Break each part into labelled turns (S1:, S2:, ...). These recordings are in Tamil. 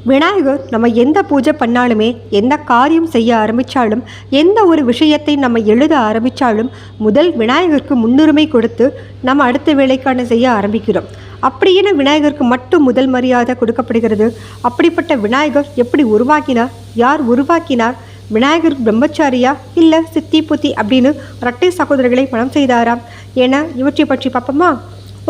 S1: விநாயகர் நம்ம எந்த பூஜை பண்ணாலுமே, எந்த காரியம் செய்ய ஆரம்பித்தாலும், எந்த ஒரு விஷயத்தை நம்ம எழுத ஆரம்பித்தாலும் முதல் விநாயகருக்கு முன்னுரிமை கொடுத்து நம்ம அடுத்த வேலைக்கான செய்ய ஆரம்பிக்கிறோம். அப்படியே விநாயகருக்கு மட்டும் முதல் மரியாதை கொடுக்கப்படுகிறது. அப்படிப்பட்ட விநாயகர் எப்படி உருவாக்கினார், யார் உருவாக்கினார், விநாயகர் பிரம்மச்சாரியா இல்லை சித்தி புத்தி அப்படின்னு இரட்டை சகோதரர்களை மனம் செய்தாராம் என இவற்றை பற்றி பார்ப்போமா?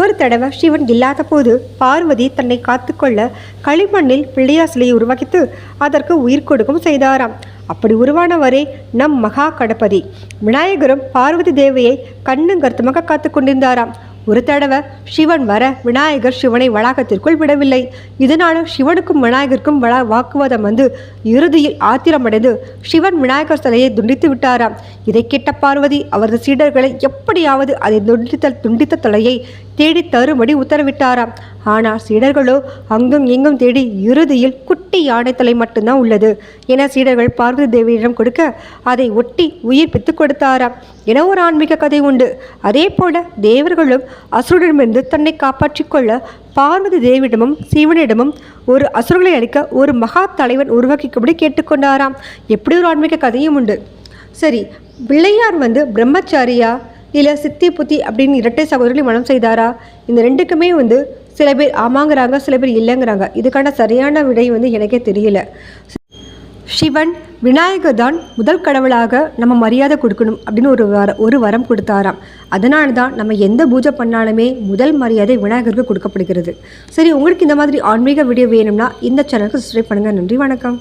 S1: ஒரு தடவை சிவன் இல்லாத போது பார்வதி தன்னை காத்துக்கொள்ள களிமண்ணில் பிள்ளையார் சிலையை உருவாக்கித்து அதற்கு உயிர் கொடுக்கும் செய்தாராம். அப்படி உருவானவரே நம் மகா கணபதி. விநாயகரும் பார்வதி தேவியை கண்ணும் கருத்துமாக காத்து கொண்டிருந்தாராம். ஒரு தடவை சிவன் வர விநாயகர் சிவனை வளாகத்திற்குள் விடவில்லை. இதனால் சிவனுக்கும் விநாயகருக்கும் வாக்குவாதம் வந்து இறுதியில் ஆத்திரமடைந்து சிவன் விநாயகர் சிலையை துண்டித்து விட்டாராம். இதை கேட்ட பார்வதி அவரது சீடர்களை எப்படியாவது அதை துண்டித்த தலையை தேடி தரும்படி உத்தரவிட்டாராம். ஆனால் சீடர்களோ அங்கும் எங்கும் தேடி இறுதியில் குட்டி யானை தலை மட்டும்தான் உள்ளது என சீடர்கள் பார்வதி தேவியிடம் கொடுக்க அதை ஒட்டி உயிர் பித்து கொடுத்தாராம் என ஒரு ஆன்மீக கதை உண்டு. அதே போல தேவர்களும் அசுரனிடமிருந்து தன்னை காப்பாற்றிக் கொள்ள பார்வதி தேவியிடமும் சிவனிடமும் ஒரு அசுரர்களை அளிக்க ஒரு மகா தலைவன் உருவாக்கிக்கும்படி கேட்டுக்கொண்டாராம். எப்படி ஒரு ஆன்மீக கதையும் உண்டு. சரி, பிள்ளையார் பிரம்மச்சாரியா இல்லை சித்தி புத்தி அப்படின்னு இரட்டை சகோதரர்களை மனம் செய்தாரா? இந்த ரெண்டுக்குமே சில பேர் ஆமாங்கிறாங்க, சில பேர் இல்லைங்கிறாங்க. இதுக்கான சரியான விடை எனக்கே தெரியல. சிவன் விநாயகர் தான் முதல் கடவுளாக நம்ம மரியாதை கொடுக்கணும் அப்படின்னு ஒரு வரம் கொடுத்தாராம். அதனால தான் நம்ம எந்த பூஜை பண்ணாலுமே முதல் மரியாதை விநாயகருக்கு கொடுக்கப்படுகிறது. சரி, உங்களுக்கு இந்த மாதிரி ஆன்மீக வீடியோ வேணும்னா இந்த சேனலுக்கு சப்ஸ்கிரைப் பண்ணுங்கள். நன்றி, வணக்கம்.